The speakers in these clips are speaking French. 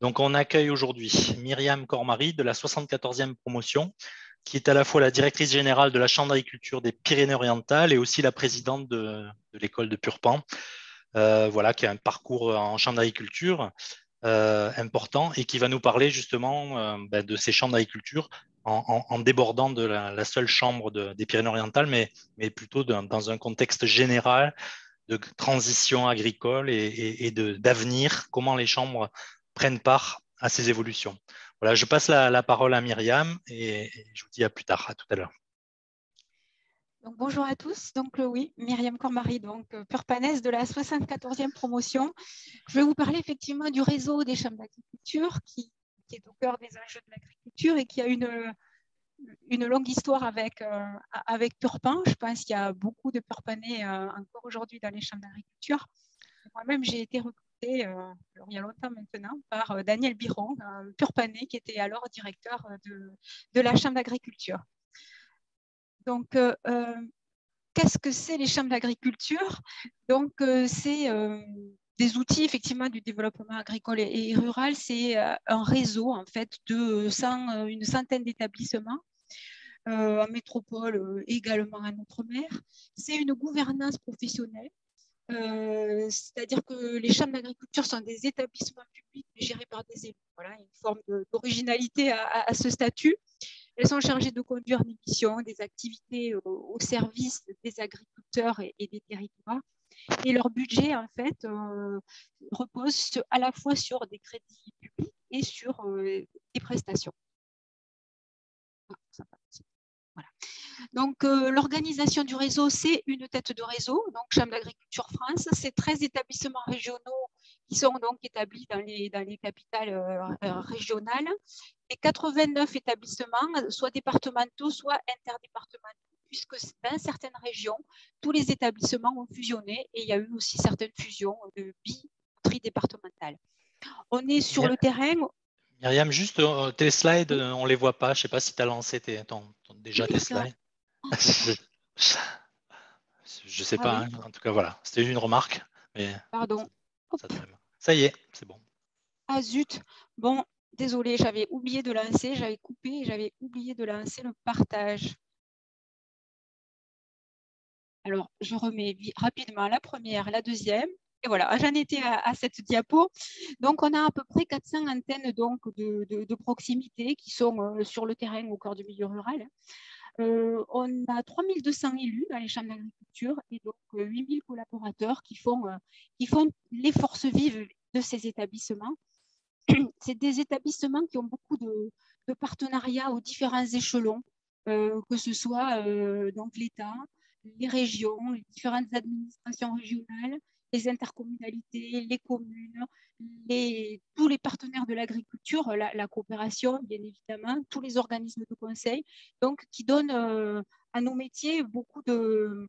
Donc, on accueille aujourd'hui Myriam Cormary de la 74e promotion, qui est à la fois la directrice générale de la Chambre d'agriculture des Pyrénées-Orientales et aussi la présidente de l'école de Purpan, voilà, qui a un parcours en chambre d'agriculture important et qui va nous parler justement de ces chambres d'agriculture en débordant de la seule chambre des Pyrénées-Orientales, mais plutôt dans un contexte général de transition agricole et d'avenir, comment les chambres prennent part à ces évolutions. Voilà, je passe la parole à Myriam et je vous dis à plus tard, à tout à l'heure. Donc, bonjour à tous. Donc, oui, Myriam Cormary, donc Purpanès de la 74e promotion. Je vais vous parler effectivement du réseau des chambres d'agriculture qui est au cœur des enjeux de l'agriculture et qui a une longue histoire avec Purpan. Je pense qu'il y a beaucoup de Purpanais encore aujourd'hui dans les chambres d'agriculture. Moi-même, j'ai été recrutée alors, il y a longtemps maintenant par Daniel Biron, un Purpanais qui était alors directeur de la chambre d'agriculture. Donc, qu'est-ce que c'est les chambres d'agriculture? Donc, c'est des outils effectivement du développement agricole et rural. C'est un réseau en fait de une centaine d'établissements en métropole également en outre-mer. C'est une gouvernance professionnelle. C'est-à-dire que les chambres d'agriculture sont des établissements publics gérés par des élus. Voilà, une forme d'originalité à ce statut. Elles sont chargées de conduire des missions, des activités au service des agriculteurs et des territoires. Et leur budget, en fait, repose à la fois sur des crédits publics et sur des prestations. Voilà. Donc, l'organisation du réseau, c'est une tête de réseau. Donc, Chambre d'agriculture France, c'est 13 établissements régionaux qui sont donc établis dans les capitales régionales et 89 établissements, soit départementaux, soit interdépartementaux, puisque dans certaines régions, tous les établissements ont fusionné et il y a eu aussi certaines fusions de tridépartementales. On est sur le terrain. Myriam, juste tes slides, on ne les voit pas. Je ne sais pas si tu as lancé déjà tes slides. Je ne sais pas, oui. hein. En tout cas, voilà. C'était une remarque. Mais Pardon. Ça y est, c'est bon. Ah zut. Bon, désolé, j'avais oublié de lancer, j'avais coupé et j'avais oublié de lancer le partage. Alors, je remets rapidement la première, la deuxième. Et voilà, j'en étais à cette diapo. Donc, on a à peu près 400 antennes donc, de proximité qui sont sur le terrain au cœur du milieu rural. On a 3200 élus dans les chambres d'agriculture et donc 8000 collaborateurs qui font les forces vives de ces établissements. C'est des établissements qui ont beaucoup de partenariats aux différents échelons, que ce soit donc l'État, les régions, les différentes administrations régionales, les intercommunalités, les communes, tous les partenaires de l'agriculture, la coopération, bien évidemment, tous les organismes de conseil, donc qui donnent à nos métiers beaucoup de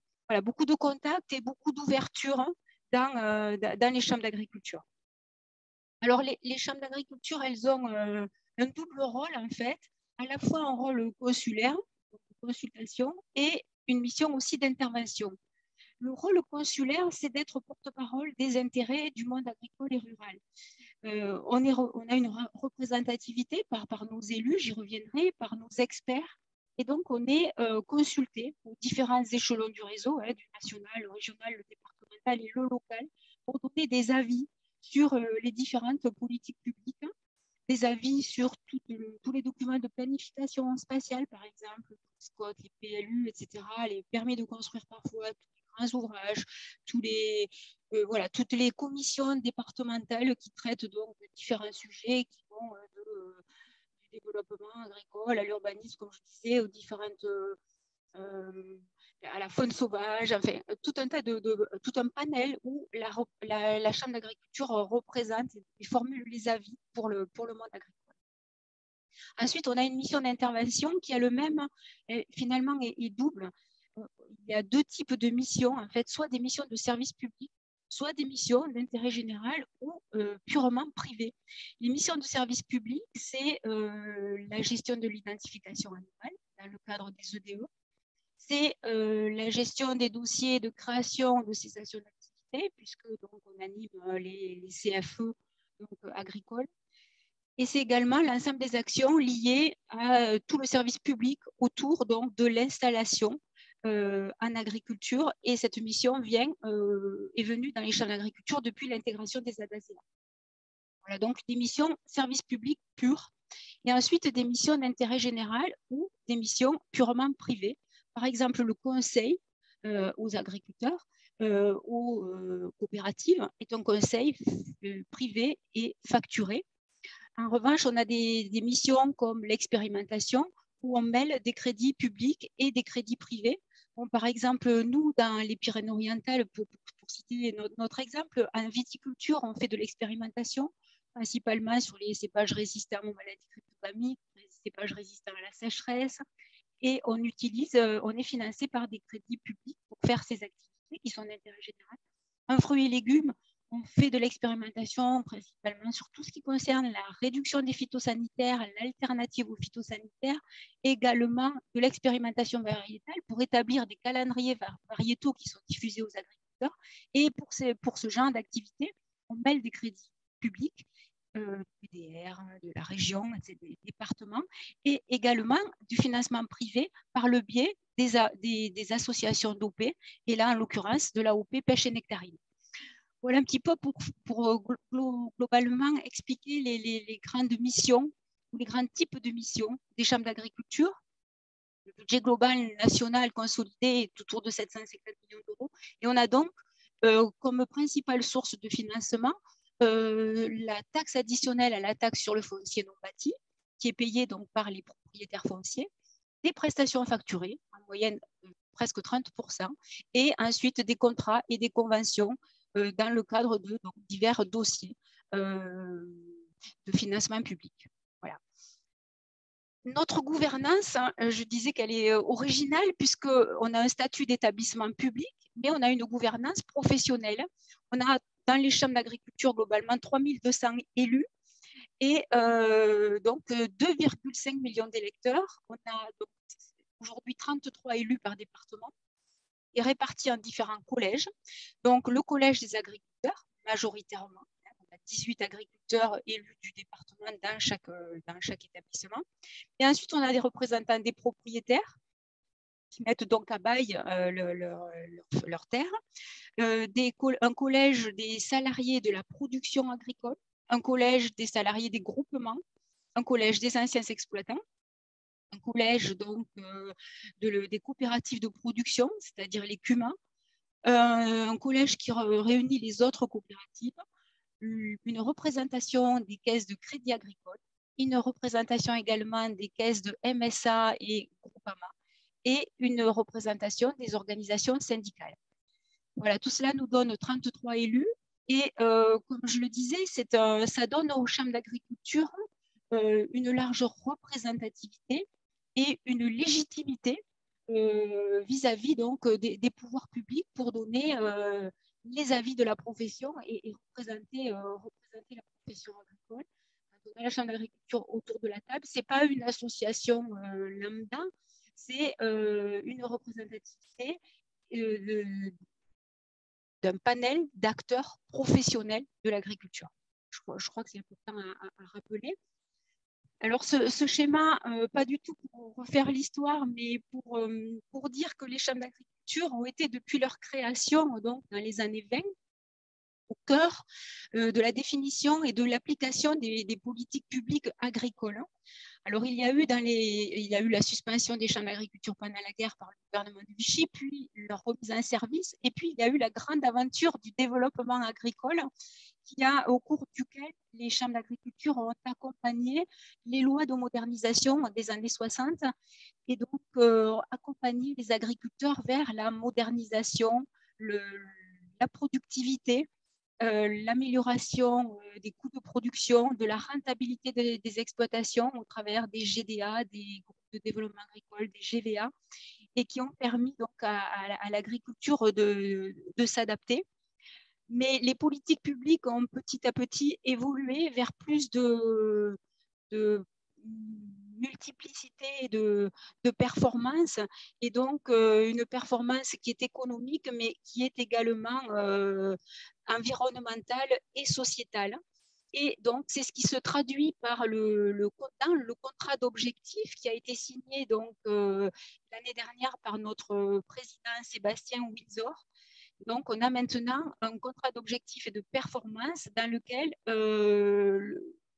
contacts et beaucoup d'ouverture dans les chambres d'agriculture. Alors, les chambres d'agriculture, elles ont un double rôle, en fait, à la fois un rôle consulaire, de consultation, et une mission aussi d'intervention. Le rôle consulaire, c'est d'être porte-parole des intérêts du monde agricole et rural. On a une représentativité par nos élus, j'y reviendrai, par nos experts, et donc on est consulté aux différents échelons du réseau, du national, le régional, le départemental et le local, pour donner des avis sur les différentes politiques publiques, des avis sur tous les documents de planification spatiale, par exemple, les SCOT, les PLU, etc., les permis de construire parfois, tous les grands ouvrages, toutes les commissions départementales qui traitent donc de différents sujets qui vont du développement agricole à l'urbanisme, comme je disais, aux différentes à la faune sauvage, enfin, tout un panel où la Chambre d'agriculture représente et formule les avis pour le monde agricole. Ensuite, on a une mission d'intervention qui a le même, finalement, est double. Il y a deux types de missions, en fait, soit des missions de service public, soit des missions d'intérêt général ou purement privées. Les missions de service public, c'est la gestion de l'identification animale dans le cadre des EDE. C'est la gestion des dossiers de création de cessation d'activité, puisque donc, on anime les CFE donc, agricoles. Et c'est également l'ensemble des actions liées à tout le service public autour donc, de l'installation en agriculture. Et cette mission est venue dans les champs d'agriculture depuis l'intégration des ADASEA. Voilà, donc des missions service public pur. Et ensuite, des missions d'intérêt général ou des missions purement privées. Par exemple, le conseil aux agriculteurs, aux coopératives, est un conseil privé et facturé. En revanche, on a des missions comme l'expérimentation où on mêle des crédits publics et des crédits privés. Bon, par exemple, nous, dans les Pyrénées-Orientales, pour citer notre exemple, en viticulture, on fait de l'expérimentation, principalement sur les cépages résistants aux maladies cryptogamiques, les cépages résistants à la sécheresse. Et on est financé par des crédits publics pour faire ces activités qui sont d'intérêt général. En fruits et légumes, on fait de l'expérimentation principalement sur tout ce qui concerne la réduction des phytosanitaires, l'alternative aux phytosanitaires, également de l'expérimentation variétale pour établir des calendriers variétaux qui sont diffusés aux agriculteurs. Et pour ce genre d'activité, on mêle des crédits publics, PDR, de la région, des départements, et également du financement privé par le biais des associations d'OP, et là en l'occurrence de l'AOP Pêche et Nectarine. Voilà un petit peu pour globalement expliquer les grandes missions ou les grands types de missions des chambres d'agriculture. Le budget global national consolidé est autour de 750 millions d'euros. Et on a donc comme principale source de financement la taxe additionnelle à la taxe sur le foncier non bâti, qui est payée donc par les propriétaires fonciers, des prestations facturées, en moyenne presque 30%, et ensuite des contrats et des conventions dans le cadre de donc, divers dossiers de financement public. Voilà. Notre gouvernance, je disais qu'elle est originale puisqu'on a un statut d'établissement public, mais on a une gouvernance professionnelle. On a dans les chambres d'agriculture globalement 3200 élus et donc 2,5 millions d'électeurs. On a aujourd'hui 33 élus par département et répartis en différents collèges. Donc, le collège des agriculteurs, majoritairement, on a 18 agriculteurs élus du département dans chaque établissement. Et ensuite, on a des représentants des propriétaires qui mettent donc à bail leur terre, un collège des salariés de la production agricole, un collège des salariés des groupements, un collège des anciens exploitants, un collège donc des coopératives de production, c'est-à-dire les CUMA, un collège qui réunit les autres coopératives, une représentation des caisses de crédit agricole, une représentation également des caisses de MSA et Groupama, et une représentation des organisations syndicales. Voilà, tout cela nous donne 33 élus. Et comme je le disais, ça donne aux chambres d'agriculture une large représentativité et une légitimité vis-à-vis donc des pouvoirs publics pour donner les avis de la profession et représenter la profession agricole. Quand on a la chambre d'agriculture autour de la table, ce n'est pas une association lambda, c'est une représentativité d'un panel d'acteurs professionnels de l'agriculture. Je crois que c'est important à rappeler. Alors, ce schéma, pas du tout pour refaire l'histoire, mais pour dire que les chambres d'agriculture ont été, depuis leur création, donc dans les années 20, au cœur de la définition et de l'application des politiques publiques agricoles. Alors, il y a eu la suspension des chambres d'agriculture pendant la guerre par le gouvernement de Vichy, puis leur remise en service, et puis il y a eu la grande aventure du développement agricole, au cours duquel les chambres d'agriculture ont accompagné les lois de modernisation des années 60 et donc accompagné les agriculteurs vers la modernisation, la productivité, l'amélioration des coûts de production, de la rentabilité des exploitations au travers des GDA, des groupes de développement agricole, des GVA, et qui ont permis donc à l'agriculture de s'adapter. Mais les politiques publiques ont petit à petit évolué vers plus de multiplicité de performances, et donc une performance qui est économique, mais qui est également environnementale et sociétale. Et donc, c'est ce qui se traduit par le contrat d'objectif qui a été signé donc, l'année dernière par notre président Sébastien Windsor. Donc, on a maintenant un contrat d'objectif et de performance dans lequel,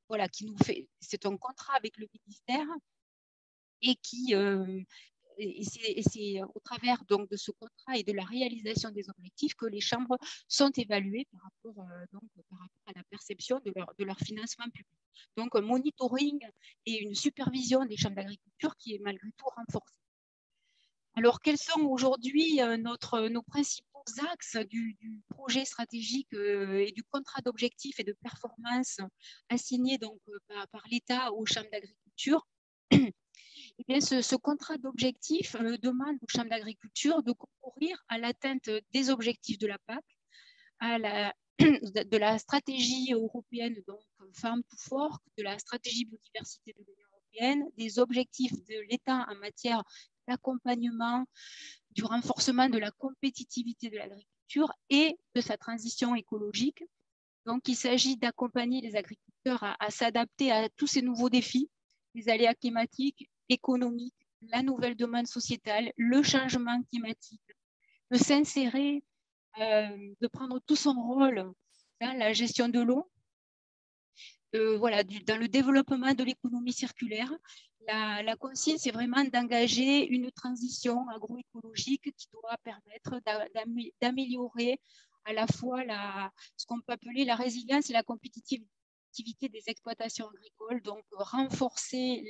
voilà, c'est un contrat avec le ministère et c'est au travers donc de ce contrat et de la réalisation des objectifs que les chambres sont évaluées par rapport à la perception de leur financement public. Donc, un monitoring et une supervision des chambres d'agriculture qui est malgré tout renforcée. Alors, quels sont aujourd'hui nos principaux axes du projet stratégique et du contrat d'objectifs et de performance assigné donc, par l'État aux chambres d'agriculture? Eh bien, ce contrat d'objectifs demande aux chambres d'agriculture de concourir à l'atteinte des objectifs de la PAC, de la stratégie européenne, donc Farm to Fork, de la stratégie biodiversité de l'Union européenne, des objectifs de l'État en matière d'accompagnement, du renforcement de la compétitivité de l'agriculture et de sa transition écologique. Donc, il s'agit d'accompagner les agriculteurs à s'adapter à tous ces nouveaux défis, les aléas climatiques, économiques, la nouvelle demande sociétale, le changement climatique, de s'insérer, de prendre tout son rôle dans la gestion de l'eau, voilà, dans le développement de l'économie circulaire. La consigne, c'est vraiment d'engager une transition agroécologique qui doit permettre d'améliorer à la fois ce qu'on peut appeler la résilience et la compétitivité des exploitations agricoles, donc renforcer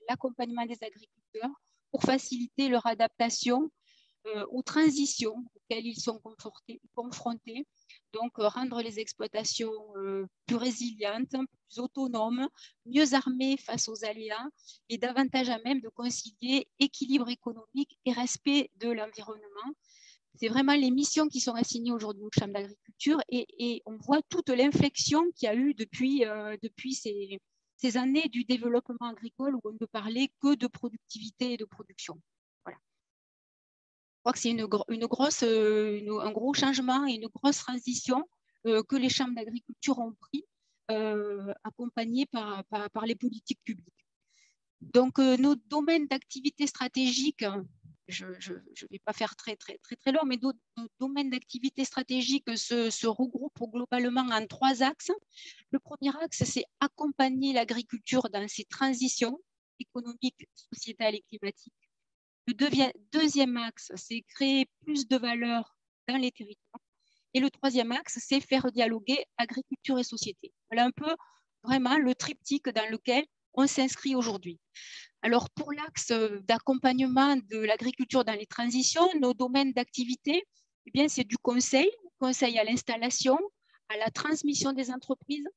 l'accompagnement des agriculteurs pour faciliter leur adaptation aux transitions auxquelles ils sont confrontés, donc rendre les exploitations plus résilientes, plus autonomes, mieux armées face aux aléas et davantage à même de concilier équilibre économique et respect de l'environnement. C'est vraiment les missions qui sont assignées aujourd'hui aux chambres d'agriculture et on voit toute l'inflexion qu'il y a eu depuis ces années du développement agricole où on ne parlait que de productivité et de production. Voilà. Je crois que c'est un gros changement et une grosse transition que les chambres d'agriculture ont pris, accompagnées par les politiques publiques. Donc, nos domaines d'activité stratégiques, je ne vais pas faire très long, mais nos domaines d'activité stratégiques se regroupent globalement en 3 axes. Le premier axe, c'est accompagner l'agriculture dans ses transitions économiques, sociétales et climatiques. Le deuxième axe, c'est créer plus de valeur dans les territoires. Et le troisième axe, c'est faire dialoguer agriculture et société. Voilà un peu vraiment le triptyque dans lequel on s'inscrit aujourd'hui. Alors, pour l'axe d'accompagnement de l'agriculture dans les transitions, nos domaines d'activité, eh bien, c'est du conseil à l'installation, à la transmission des entreprises.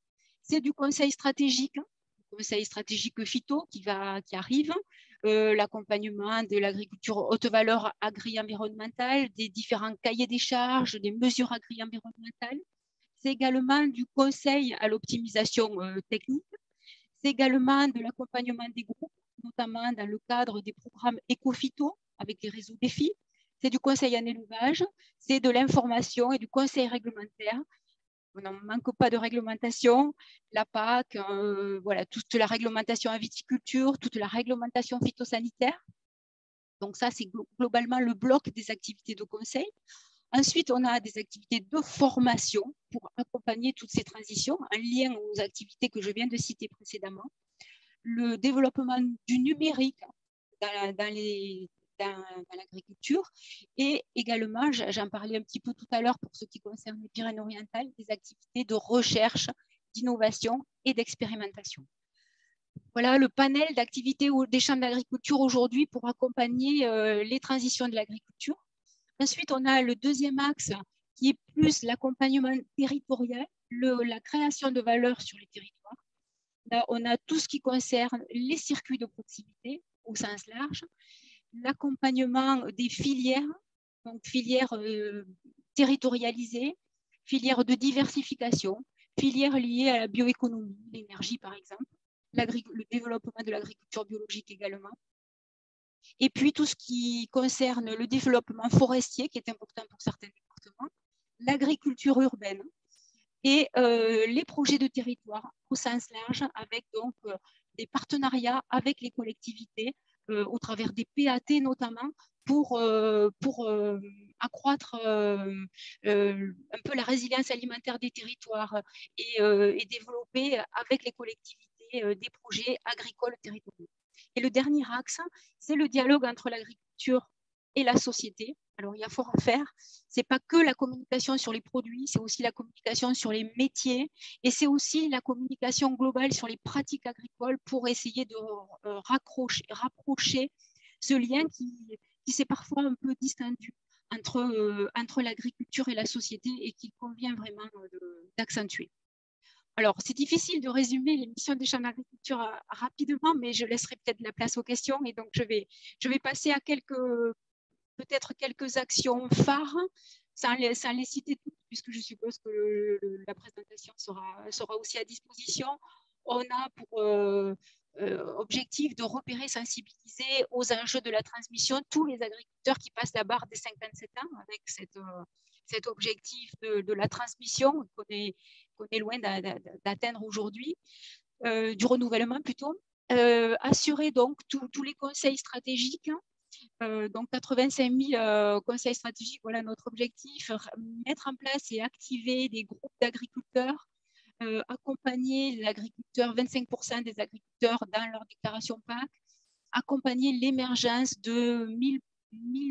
C'est du conseil stratégique phyto qui arrive, l'accompagnement de l'agriculture haute valeur agri-environnementale, des différents cahiers des charges, des mesures agri-environnementales. C'est également du conseil à l'optimisation technique. C'est également de l'accompagnement des groupes, notamment dans le cadre des programmes éco-phyto avec les réseaux défis. C'est du conseil en élevage, c'est de l'information et du conseil réglementaire. On n'en manque pas de réglementation, la PAC, voilà, toute la réglementation en viticulture, toute la réglementation phytosanitaire. Donc ça, c'est globalement le bloc des activités de conseil. Ensuite, on a des activités de formation pour accompagner toutes ces transitions en lien aux activités que je viens de citer précédemment. Le développement du numérique dans l'agriculture et également, j'en parlais un petit peu tout à l'heure pour ce qui concerne les Pyrénées-Orientales, des activités de recherche, d'innovation et d'expérimentation. Voilà le panel d'activités des chambres d'agriculture aujourd'hui pour accompagner les transitions de l'agriculture. Ensuite, on a le deuxième axe qui est plus l'accompagnement territorial, la création de valeur sur les territoires. Là, on a tout ce qui concerne les circuits de proximité au sens large, l'accompagnement des filières, donc filières territorialisées, filières de diversification, filières liées à la bioéconomie, l'énergie par exemple, le développement de l'agriculture biologique également. Et puis tout ce qui concerne le développement forestier, qui est important pour certains départements, l'agriculture urbaine, et les projets de territoire au sens large, avec donc des partenariats avec les collectivités au travers des PAT notamment, pour accroître un peu la résilience alimentaire des territoires et développer avec les collectivités des projets agricoles territoriaux. Et le dernier axe, c'est le dialogue entre l'agriculture et la société. Alors, il y a fort à faire. Ce n'est pas que la communication sur les produits, c'est aussi la communication sur les métiers et c'est aussi la communication globale sur les pratiques agricoles pour essayer de rapprocher ce lien qui s'est parfois un peu distendu entre l'agriculture et la société et qu'il convient vraiment d'accentuer. Alors, c'est difficile de résumer les missions des chambres d'agriculture rapidement, mais je laisserai peut-être la place aux questions. Et donc, je vais passer à peut-être quelques actions phares, sans les citer toutes, puisque je suppose que la présentation sera aussi à disposition. On a pour objectif de repérer, sensibiliser aux enjeux de la transmission tous les agriculteurs qui passent la barre des 57 ans avec cet objectif de la transmission qu'on est loin d'atteindre aujourd'hui, du renouvellement plutôt. Assurer donc tous les conseils stratégiques, donc 85 000 conseils stratégiques, voilà notre objectif, mettre en place et activer des groupes d'agriculteurs, accompagner l'agriculteur, 25% des agriculteurs dans leur déclaration PAC, accompagner l'émergence de 1000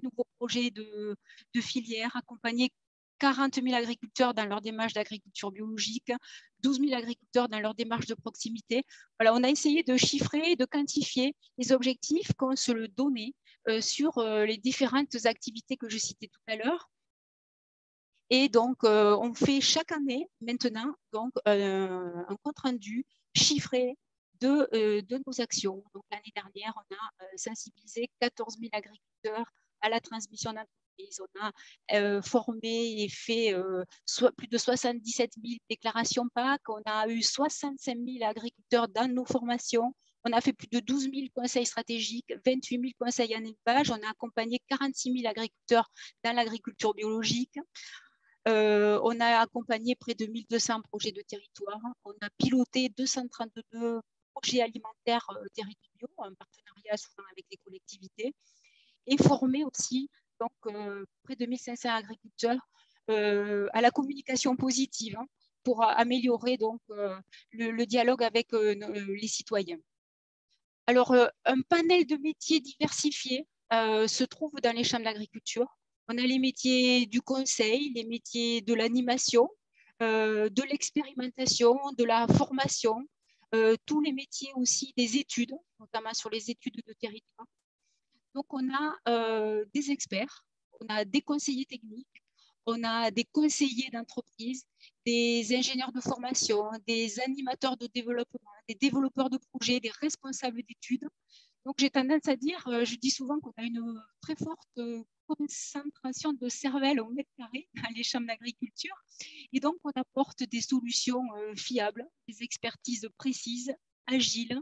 nouveaux projets de filières, accompagner 40 000 agriculteurs dans leur démarche d'agriculture biologique, 12 000 agriculteurs dans leur démarche de proximité. Voilà, on a essayé de chiffrer, de quantifier les objectifs qu'on se le donnait sur les différentes activités que je citais tout à l'heure. Et donc, on fait chaque année maintenant donc, un compte-rendu chiffré de nos actions. Donc, l'année dernière, on a sensibilisé 14 000 agriculteurs à la transmission d'entreprise. On a formé et fait plus de 77 000 déclarations PAC. On a eu 65 000 agriculteurs dans nos formations. On a fait plus de 12 000 conseils stratégiques, 28 000 conseils en élevage. On a accompagné 46 000 agriculteurs dans l'agriculture biologique. On a accompagné près de 1200 projets de territoire. On a piloté 232 projets alimentaires territoriaux, en partenariat souvent avec les collectivités, et formé aussi donc, près de 1500 agriculteurs à la communication positive, hein, pour améliorer donc, le dialogue avec les citoyens. Alors, un panel de métiers diversifiés se trouve dans les chambres d'agriculture. On a les métiers du conseil, les métiers de l'animation, de l'expérimentation, de la formation, tous les métiers aussi des études, notamment sur les études de territoire. Donc, on a des experts, on a des conseillers techniques, on a des conseillers d'entreprise, des ingénieurs de formation, des animateurs de développement, des développeurs de projets, des responsables d'études. Donc, j'ai tendance à dire, je dis souvent qu'on a une très forte concentration de cervelle au mètre carré dans les chambres d'agriculture. Et donc, on apporte des solutions fiables, des expertises précises, agiles,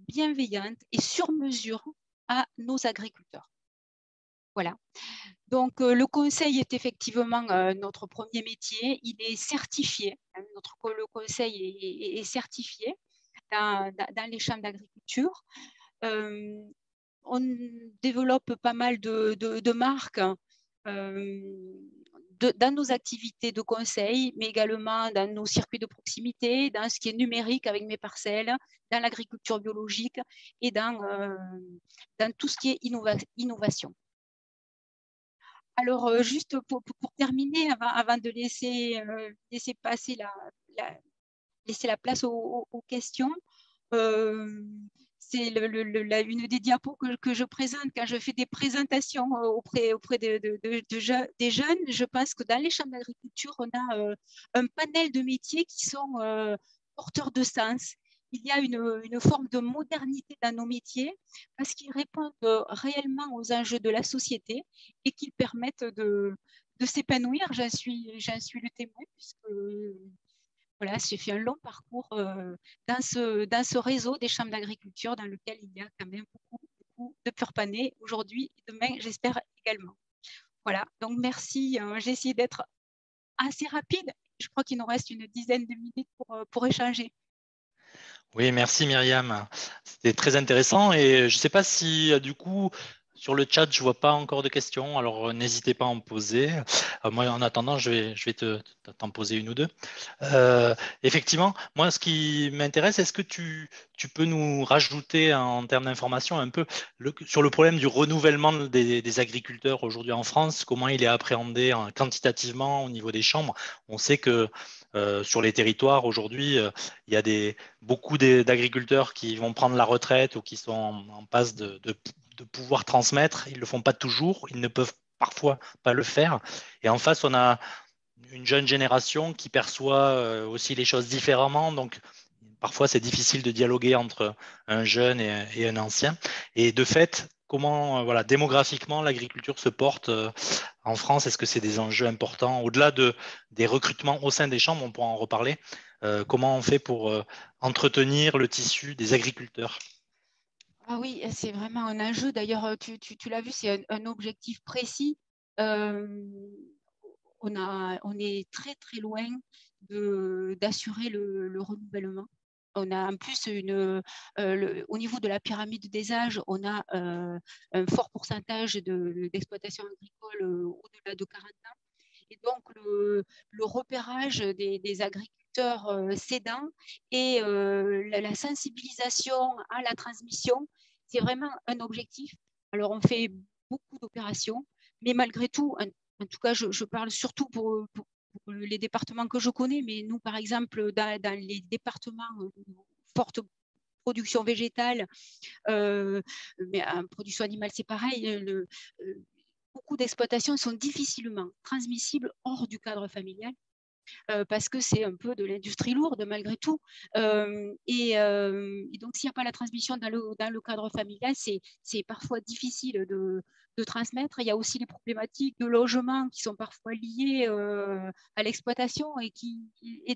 bienveillantes et sur mesure à nos agriculteurs. Voilà. Donc, le conseil est effectivement notre premier métier. Il est certifié. Le conseil est certifié dans les chambres d'agriculture. On développe pas mal de marques dans nos activités de conseil, mais également dans nos circuits de proximité, dans ce qui est numérique avec mes parcelles, dans l'agriculture biologique et dans tout ce qui est innovation. Alors, juste pour terminer, avant de laisser passer laisser la place aux questions, c'est une des diapos que je présente quand je fais des présentations auprès des jeunes. Je pense que dans les chambres d'agriculture, on a un panel de métiers qui sont porteurs de sens. Il y a une forme de modernité dans nos métiers parce qu'ils répondent réellement aux enjeux de la société et qu'ils permettent de s'épanouir. J'en suis le témoin puisque voilà, j'ai fait un long parcours dans ce réseau des chambres d'agriculture dans lequel il y a quand même beaucoup de Purpanais aujourd'hui et demain, j'espère également. Voilà, donc merci. J'ai essayé d'être assez rapide Je crois qu'il nous reste une dizaine de minutes pour échanger. Oui, merci Myriam. C'était très intéressant et je ne sais pas si du coup sur le chat je vois pas encore de questions, alors n'hésitez pas à en poser. Moi en attendant je vais t'en poser une ou deux. Effectivement, moi ce qui m'intéresse, est-ce que tu peux nous rajouter en termes d'information un peu sur le problème du renouvellement des agriculteurs aujourd'hui en France, comment il est appréhendé quantitativement au niveau des chambres? On sait que sur les territoires aujourd'hui, il y a beaucoup d'agriculteurs qui vont prendre la retraite ou qui sont en passe de pouvoir transmettre. Ils ne le font pas toujours, ils ne peuvent parfois pas le faire. Et en face, on a une jeune génération qui perçoit aussi les choses différemment. Donc, parfois, c'est difficile de dialoguer entre un jeune et un ancien. Et de fait, comment, voilà, démographiquement, l'agriculture se porte en France? Est-ce que c'est des enjeux importants? Au-delà des recrutements au sein des chambres, on pourra en reparler. Comment on fait pour entretenir le tissu des agriculteurs? Ah oui, c'est vraiment un enjeu. D'ailleurs, tu l'as vu, c'est un objectif précis. Euh, on est très très loin d'assurer le renouvellement. On a en plus au niveau de la pyramide des âges, on a un fort pourcentage d'exploitation agricole au-delà de 40 ans. Et donc, le repérage des agriculteurs cédants et la sensibilisation à la transmission, c'est vraiment un objectif. Alors, on fait beaucoup d'opérations, mais malgré tout, en tout cas, je parle surtout pour les départements que je connais, mais nous, par exemple, dans les départements forte production végétale, mais en production animale, c'est pareil. Beaucoup d'exploitations sont difficilement transmissibles hors du cadre familial. Parce que c'est un peu de l'industrie lourde malgré tout. Et donc, s'il n'y a pas la transmission dans le cadre familial, c'est parfois difficile de transmettre. Il y a aussi les problématiques de logement qui sont parfois liées à l'exploitation et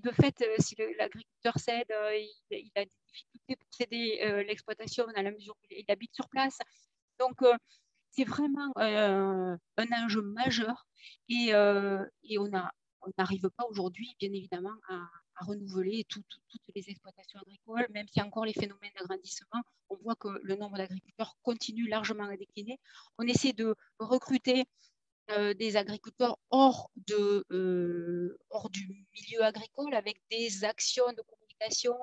de fait, si l'agriculteur cède, il a des difficultés pour céder l'exploitation dans la mesure où il habite sur place. Donc, c'est vraiment un enjeu majeur et on n'arrive pas aujourd'hui, bien évidemment, à renouveler toutes les exploitations agricoles, même s'il y a encore les phénomènes d'agrandissement. On voit que le nombre d'agriculteurs continue largement à décliner. On essaie de recruter des agriculteurs hors du milieu agricole avec des actions de communication,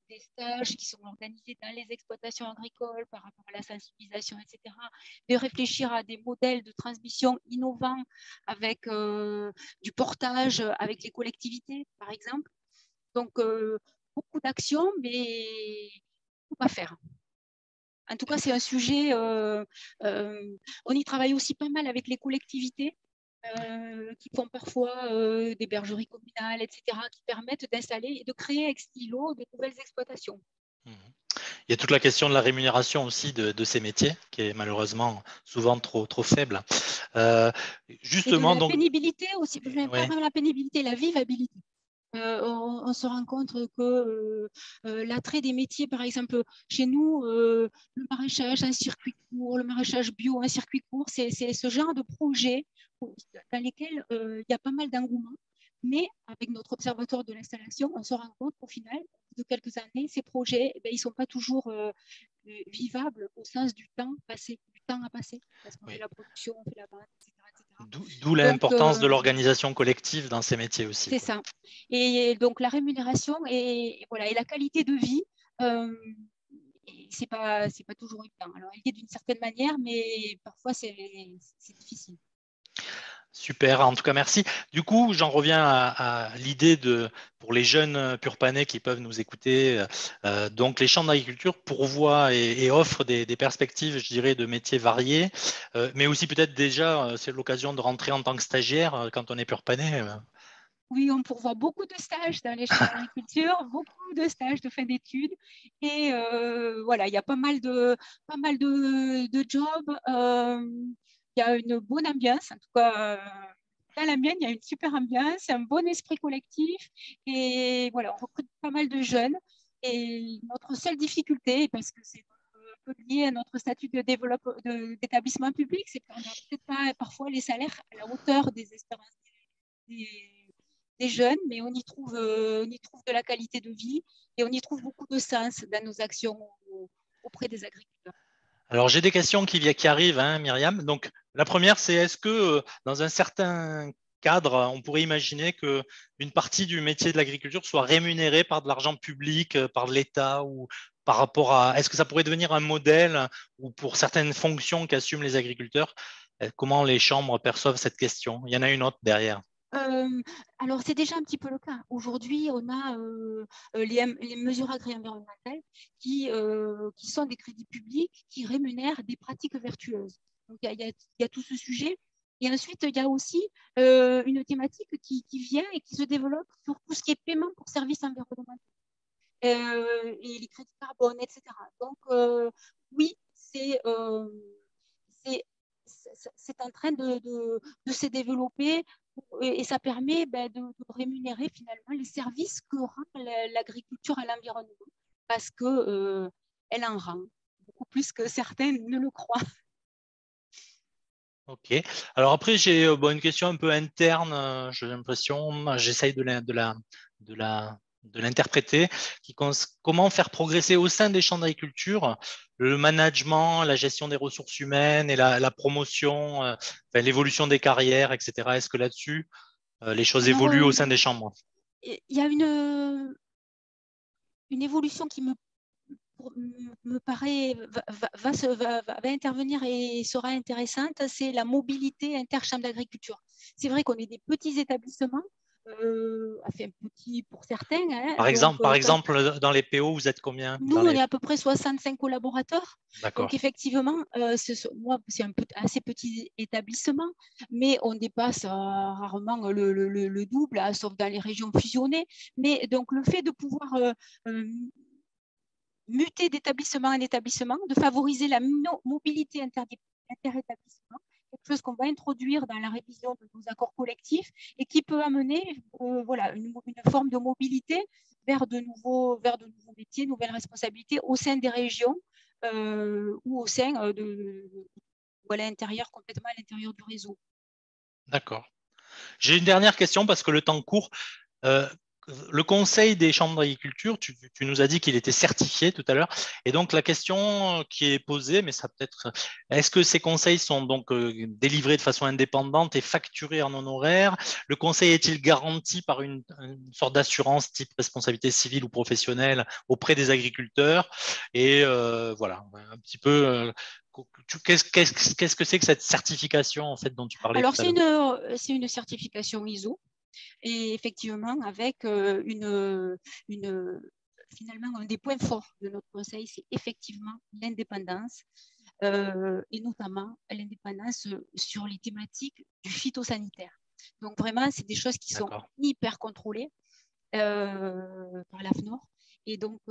des stages qui sont organisés dans les exploitations agricoles par rapport à la sensibilisation, etc. De réfléchir à des modèles de transmission innovants avec du portage avec les collectivités, par exemple. Donc, beaucoup d'actions, mais tout à faire. En tout cas, c'est un sujet. On y travaille aussi pas mal avec les collectivités qui font parfois des bergeries communales, etc., qui permettent d'installer et de créer ex nihilo de nouvelles exploitations. Mhm. Il y a toute la question de la rémunération aussi de ces métiers, qui est malheureusement souvent trop faible. Euh, Et de justement, la donc, pénibilité aussi, pas ouais. même la pénibilité, la vivabilité. On se rend compte que l'attrait des métiers, par exemple, chez nous, le maraîchage, un circuit court, le maraîchage bio, un circuit court, c'est ce genre de projet dans lesquels il y a pas mal d'engouement. Mais avec notre observatoire de l'installation, on se rend compte qu'au final, de quelques années, ces projets, ils ne sont pas toujours vivables au sens du temps passé, du temps à passer, parce qu'on fait Oui. la production, on fait la vente, etc. etc. D'où Donc, l'importance de l'organisation collective dans ces métiers aussi, c'est quoi. ça. Et donc, la rémunération voilà, et la qualité de vie, c'est pas toujours évident. Alors, elle est d'une certaine manière, mais parfois, c'est difficile. Super, en tout cas, merci. Du coup, j'en reviens à l'idée pour les jeunes purpanais qui peuvent nous écouter, donc les chambres d'agriculture pourvoient et offrent des perspectives, je dirais, de métiers variés, mais aussi peut-être déjà, c'est l'occasion de rentrer en tant que stagiaire quand on est purpanais. Oui, on pourvoit beaucoup de stages dans les chambres d'agriculture, beaucoup de stages de fin d'études. Et voilà, il y a pas mal de jobs. Il y a une bonne ambiance, en tout cas, dans la mienne, il y a une super ambiance, un bon esprit collectif. Et voilà, on recrute pas mal de jeunes. Et notre seule difficulté, parce que c'est un peu lié à notre statut d'établissement public, c'est qu'on n'a peut-être pas parfois les salaires à la hauteur des espérances des des jeunes, mais on y trouve de la qualité de vie et on y trouve beaucoup de sens dans nos actions auprès des agriculteurs. Alors, j'ai des questions qui arrivent, hein, Myriam. Donc, la première, c'est est-ce que dans un certain cadre, on pourrait imaginer qu'une partie du métier de l'agriculture soit rémunérée par de l'argent public, par l'État ou par rapport à… Est-ce que ça pourrait devenir un modèle ou pour certaines fonctions qu'assument les agriculteurs, comment les chambres perçoivent cette question? Il y en a une autre derrière. Alors, c'est déjà un petit peu le cas. Aujourd'hui, on a les mesures agri-environnementales qui sont des crédits publics qui rémunèrent des pratiques vertueuses. Donc, il y a tout ce sujet. Et ensuite, il y a aussi une thématique qui vient et qui se développe sur tout ce qui est paiement pour services environnementaux et les crédits carbone, etc. Donc, oui, c'est c'est en train de se développer et ça permet de rémunérer finalement les services que rend l'agriculture à l'environnement parce qu'elle en rend beaucoup plus que certains ne le croient. Ok. Alors après, j'ai une question un peu interne, j'ai l'impression, j'essaye de l'interpréter, comment faire progresser au sein des champs d'agriculture le management, la gestion des ressources humaines et la promotion, enfin, l'évolution des carrières, etc. Est-ce que là-dessus, les choses Alors, évoluent au sein des chambres? il y a une évolution qui me paraît va intervenir et sera intéressante, c'est la mobilité inter-chambre d'agriculture. C'est vrai qu'on est des petits établissements, enfin petits pour certains. Hein, donc, Par exemple, dans les PO, vous êtes combien nous, dans on les… est à peu près 65 collaborateurs. Donc, D'accord. effectivement, moi, c'est un assez petit établissement, mais on dépasse rarement le double, hein, sauf dans les régions fusionnées. Mais donc, le fait de pouvoir muter d'établissement en établissement, de favoriser la mobilité interétablissement, quelque chose qu'on va introduire dans la révision de nos accords collectifs et qui peut amener voilà, une forme de mobilité vers de nouveaux métiers, nouvelles responsabilités au sein des régions ou au sein ou à l'intérieur, complètement à l'intérieur du réseau. D'accord. J'ai une dernière question parce que le temps court. Euh, le Conseil des chambres d'agriculture, tu nous as dit qu'il était certifié tout à l'heure. Et donc, la question qui est posée, mais ça peut-être, est-ce que ces conseils sont donc délivrés de façon indépendante et facturés en honoraires? Le conseil est-il garanti par une sorte d'assurance type responsabilité civile ou professionnelle auprès des agriculteurs? Et voilà, un petit peu, qu'est-ce que c'est que cette certification en fait dont tu parlais tout Alors, à l'heure? c'est une certification ISO. Et effectivement, avec finalement, un des points forts de notre conseil, c'est effectivement l'indépendance, et notamment l'indépendance sur les thématiques du phytosanitaire. Donc vraiment, c'est des choses qui sont hyper contrôlées par l'AFNOR. Et donc,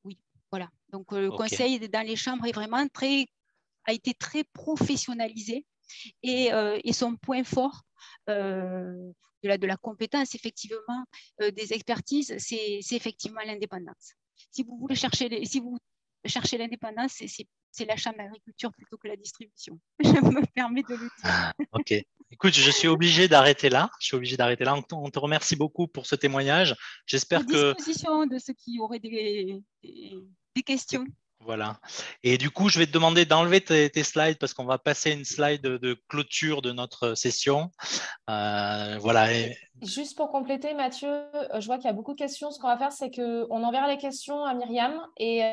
oui, voilà. Donc le conseil dans les chambres a été très professionnalisé et son point fort de la compétence, effectivement, des expertises, c'est effectivement l'indépendance. Si vous cherchez l'indépendance, c'est la chambre d'agriculture plutôt que la distribution. Je me permets de le dire. Ok. Écoute, je suis obligé d'arrêter là. On te remercie beaucoup pour ce témoignage. À J'espère que… disposition de ceux qui auraient des questions. Voilà. Et du coup, je vais te demander d'enlever tes slides parce qu'on va passer une slide de clôture de notre session. Voilà. Et juste pour compléter, Mathieu, je vois qu'il y a beaucoup de questions. Ce qu'on va faire, c'est qu'on enverra les questions à Myriam et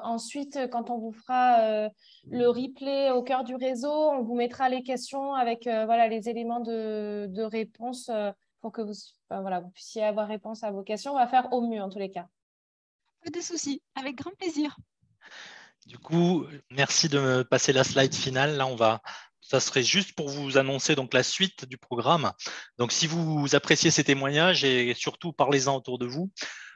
ensuite, quand on vous fera le replay au cœur du réseau, on vous mettra les questions avec voilà, les éléments de réponse pour que voilà, vous puissiez avoir réponse à vos questions. On va faire au mieux en tous les cas. Pas de souci, avec grand plaisir. Du coup, merci de me passer la slide finale. Là, ça serait juste pour vous annoncer donc la suite du programme. Donc, si vous appréciez ces témoignages et surtout parlez-en autour de vous,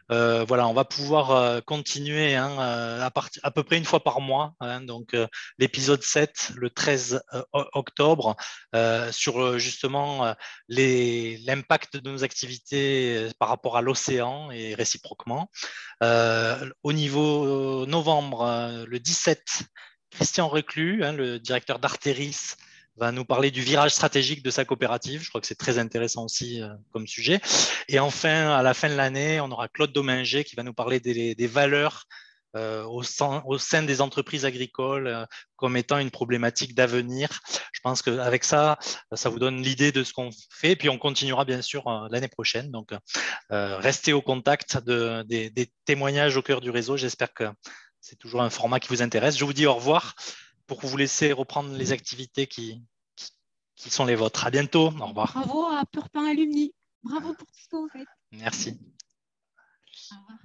voilà, on va pouvoir continuer hein, à peu près une fois par mois. Hein, donc, l'épisode 7, le 13 octobre, sur justement l'impact de nos activités par rapport à l'océan et réciproquement. Au niveau novembre, le 17, Christian Reclus, hein, le directeur d'Arteris, va nous parler du virage stratégique de sa coopérative. Je crois que c'est très intéressant aussi comme sujet. Et enfin, à la fin de l'année, on aura Claude Dominger qui va nous parler des valeurs au sein des entreprises agricoles comme étant une problématique d'avenir. Je pense qu'avec ça, ça vous donne l'idée de ce qu'on fait. Puis on continuera bien sûr l'année prochaine. Donc, restez au contact des témoignages au cœur du réseau. J'espère que c'est toujours un format qui vous intéresse. Je vous dis au revoir pour vous laisser reprendre les activités qui sont les vôtres. À bientôt. Au revoir. Bravo à Purpan Alumni. Bravo pour tout ce que vous faites. Merci. Au revoir.